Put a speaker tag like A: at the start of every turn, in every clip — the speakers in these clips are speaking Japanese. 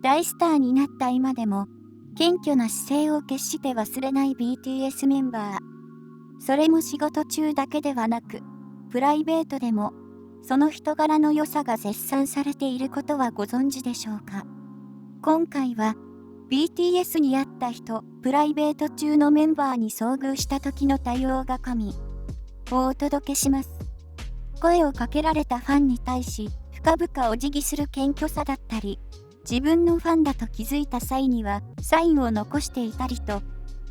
A: 大スターになった今でも、謙虚な姿勢を決して忘れない BTS メンバー。それも仕事中だけではなく、プライベートでも、その人柄の良さが絶賛されていることはご存知でしょうか。今回は、BTS に会った人、プライベート中のメンバーに遭遇した時の対応が神をお届けします。声をかけられたファンに対し、深々お辞儀する謙虚さだったり、自分のファンだと気づいた際にはサインを残していたりと、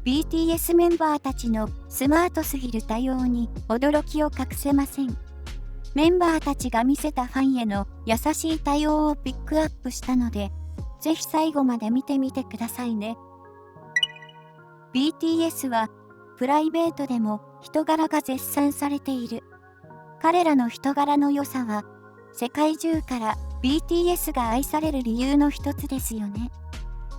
A: BTS メンバーたちのスマートすぎる対応に驚きを隠せません。メンバーたちが見せたファンへの優しい対応をピックアップしたので、ぜひ最後まで見てみてくださいね。BTS はプライベートでも人柄が絶賛されている。彼らの人柄の良さは世界中から BTS が愛される理由の一つですよね。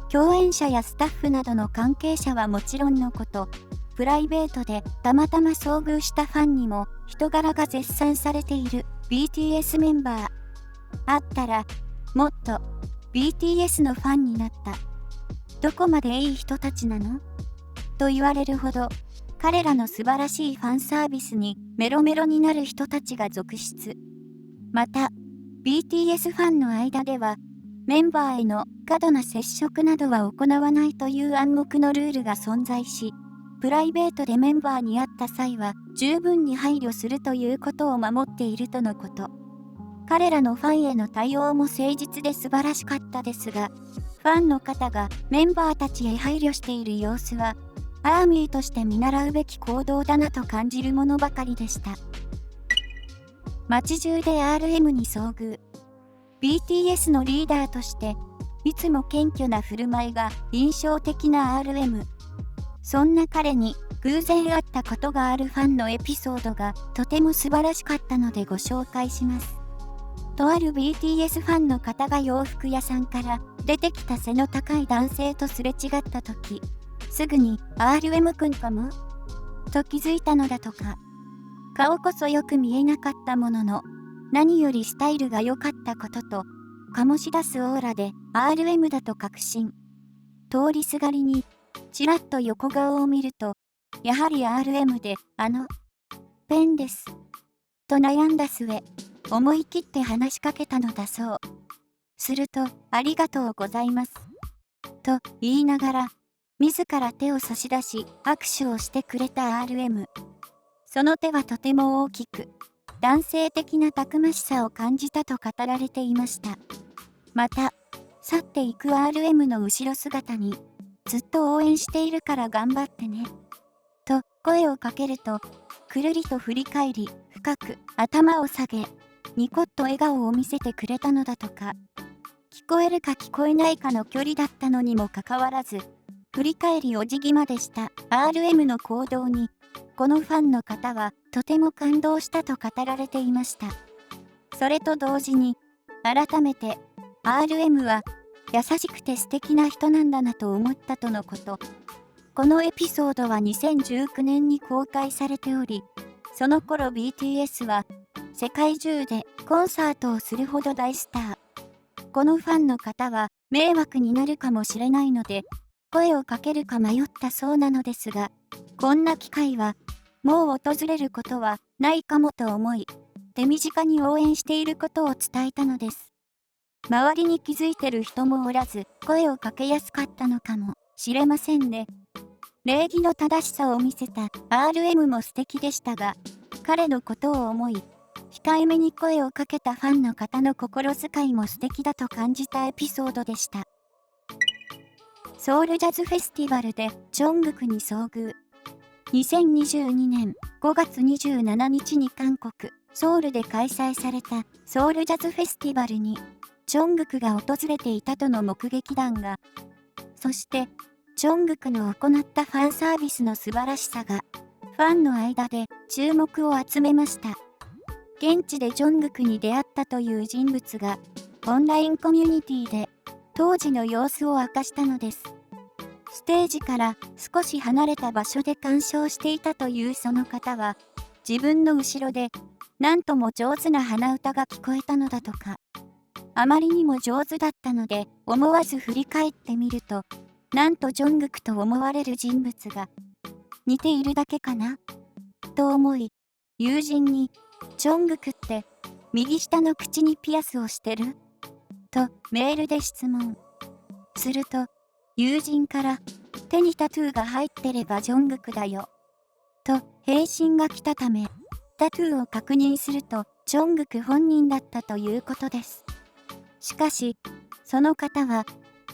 A: 共演者やスタッフなどの関係者はもちろんのこと、プライベートでたまたま遭遇したファンにも人柄が絶賛されている BTS メンバー。会ったらもっと BTS のファンになった。どこまでいい人たちなの？と言われるほど、彼らの素晴らしいファンサービスにメロメロになる人たちが続出。また、BTS ファンの間では、メンバーへの過度な接触などは行わないという暗黙のルールが存在し、プライベートでメンバーに会った際は十分に配慮するということを守っているとのこと。彼らのファンへの対応も誠実で素晴らしかったですが、ファンの方がメンバーたちへ配慮している様子は、アーミーとして見習うべき行動だなと感じるものばかりでした。街中で RM に遭遇。BTS のリーダーとして、いつも謙虚な振る舞いが印象的な RM。そんな彼に偶然会ったことがあるファンのエピソードがとても素晴らしかったのでご紹介します。とある BTS ファンの方が洋服屋さんから出てきた背の高い男性とすれ違った時、すぐに RM 君かもと気づいたのだとか。顔こそよく見えなかったものの、何よりスタイルが良かったことと、醸し出すオーラで RM だと確信。通りすがりに、ちらっと横顔を見ると、やはり RM で、ペンです。と悩んだ末、思い切って話しかけたのだそう。すると、ありがとうございます。と言いながら、自ら手を差し出し握手をしてくれた RM。その手はとても大きく、男性的なたくましさを感じたと語られていました。また、去っていく RM の後ろ姿に、ずっと応援しているから頑張ってね。と声をかけると、くるりと振り返り、深く頭を下げ、ニコッと笑顔を見せてくれたのだとか。聞こえるか聞こえないかの距離だったのにもかかわらず、振り返りお辞儀までした RM の行動に、このファンの方はとても感動したと語られていました。それと同時に、改めて RM は優しくて素敵な人なんだなと思ったとのこと。このエピソードは2019年に公開されており、その頃 BTS は世界中でコンサートをするほど大スター。このファンの方は迷惑になるかもしれないので、声をかけるか迷ったそうなのですが、こんな機会はもう訪れることはないかもと思い、手短に応援していることを伝えたのです。周りに気づいてる人もおらず、声をかけやすかったのかもしれませんね。礼儀の正しさを見せた RM も素敵でしたが、彼のことを思い、控えめに声をかけたファンの方の心遣いも素敵だと感じたエピソードでした。ソウルジャズフェスティバルでジョングクに遭遇。2022年5月27日に韓国ソウルで開催されたソウルジャズフェスティバルにジョングクが訪れていたとの目撃談が、そしてジョングクの行ったファンサービスの素晴らしさがファンの間で注目を集めました。現地でジョングクに出会ったという人物がオンラインコミュニティで当時の様子を明かしたのです。ステージから少し離れた場所で鑑賞していたというその方は、自分の後ろでなんとも上手な鼻歌が聞こえたのだとか。あまりにも上手だったので、思わず振り返ってみると、なんとジョングクと思われる人物が似ているだけかなと思い、友人に、ジョングクって右下の口にピアスをしてるとメールで質問。すると、友人から手にタトゥーが入ってればジョングクだよと返信が来たため、タトゥーを確認するとジョングク本人だったということです。しかし、その方は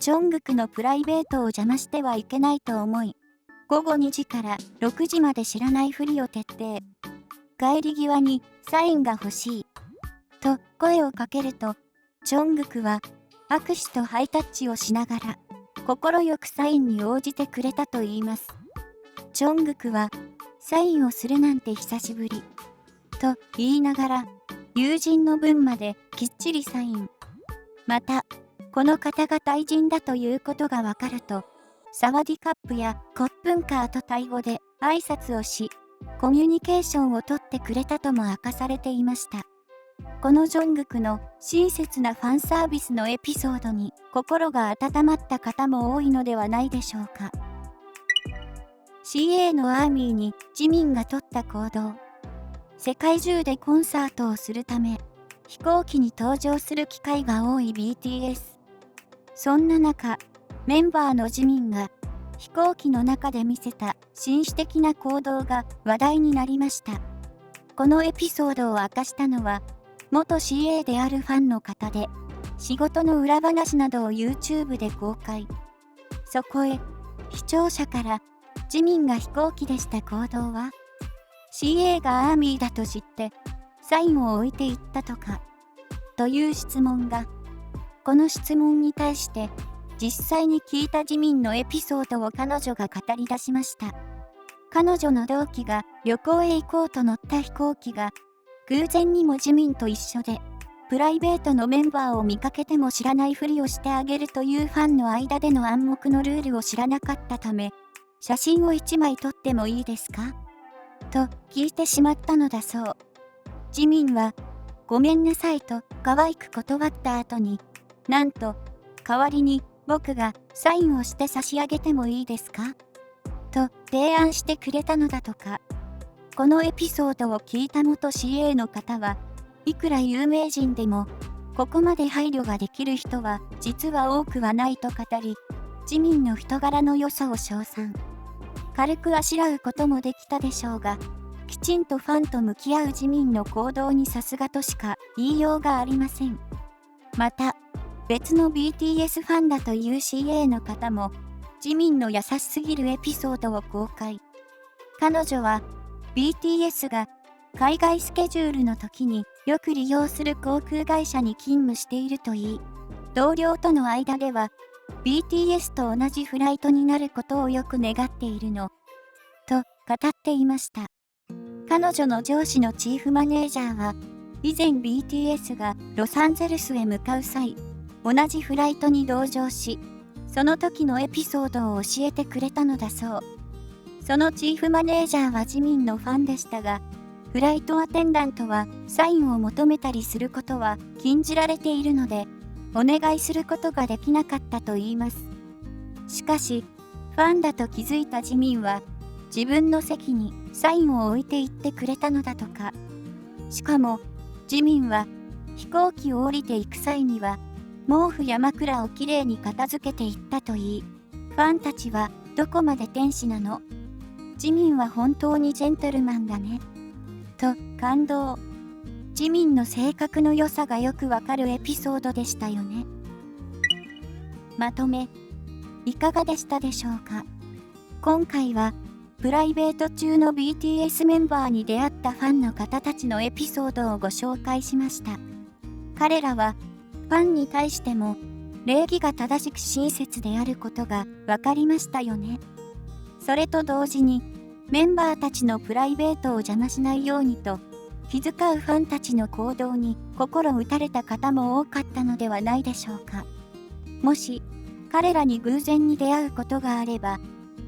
A: ジョングクのプライベートを邪魔してはいけないと思い、午後2時から6時まで知らないふりを徹底。帰り際にサインが欲しいと声をかけると、ジョングクは握手とハイタッチをしながら快くサインに応じてくれたといいます。ジョングクはサインをするなんて久しぶりと言いながら友人の分まできっちりサイン。また、この方がタイ人だということがわかると、サワディカップやコップンカーとタイ語で挨拶をし、コミュニケーションをとってくれたとも明かされていました。このジョングクの親切なファンサービスのエピソードに心が温まった方も多いのではないでしょうか。CA のアーミーに自民が取った行動。世界中でコンサートをするため、飛行機に搭乗する機会が多い BTS。そんな中、メンバーの自民が飛行機の中で見せた紳士的な行動が話題になりました。このエピソードを明かしたのは、元 CA であるファンの方で、仕事の裏話などを YouTube で公開。そこへ、視聴者から、自民が飛行機でした行動は CA がアーミーだと知って、サインを置いていったとか、という質問が、この質問に対して、実際に聞いた自民のエピソードを彼女が語り出しました。彼女の同期が旅行へ行こうと乗った飛行機が、偶然にも自民と一緒で、プライベートのメンバーを見かけても知らないふりをしてあげるというファンの間での暗黙のルールを知らなかったため、写真を1枚撮ってもいいですかと聞いてしまったのだそう。自民は、ごめんなさいと可愛く断った後に、なんと、代わりに僕がサインをして差し上げてもいいですかと提案してくれたのだとか。このエピソードを聞いた元 CA の方は、いくら有名人でも、ここまで配慮ができる人は実は多くはないと語り、自民の人柄の良さを称賛。軽くあしらうこともできたでしょうが、きちんとファンと向き合う自民の行動にさすがとしか言いようがありません。また、別の BTS ファンだという CA の方も、自民の優しすぎるエピソードを公開。彼女は、BTS が海外スケジュールの時によく利用する航空会社に勤務しているといい、同僚との間では BTS と同じフライトになることをよく願っているの、と語っていました。彼女の上司のチーフマネージャーは、以前 BTS がロサンゼルスへ向かう際、同じフライトに同乗し、その時のエピソードを教えてくれたのだそう。そのチーフマネージャーは自民のファンでしたが、フライトアテンダントはサインを求めたりすることは禁じられているので、お願いすることができなかったといいます。しかし、ファンだと気づいた自民は、自分の席にサインを置いていってくれたのだとか。しかも、自民は飛行機を降りていく際には、毛布や枕をきれいに片付けていったといい、ファンたちはどこまで天使なの？自民は本当にジェントルマンだね。と感動。自民の性格の良さがよくわかるエピソードでしたよね。まとめ、いかがでしたでしょうか。今回は、プライベート中の BTS メンバーに出会ったファンの方たちのエピソードをご紹介しました。彼らは、ファンに対しても、礼儀が正しく親切であることがわかりましたよね。それと同時に、メンバーたちのプライベートを邪魔しないようにと、気遣うファンたちの行動に心打たれた方も多かったのではないでしょうか。もし、彼らに偶然に出会うことがあれば、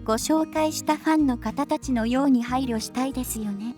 A: ご紹介したファンの方たちのように配慮したいですよね。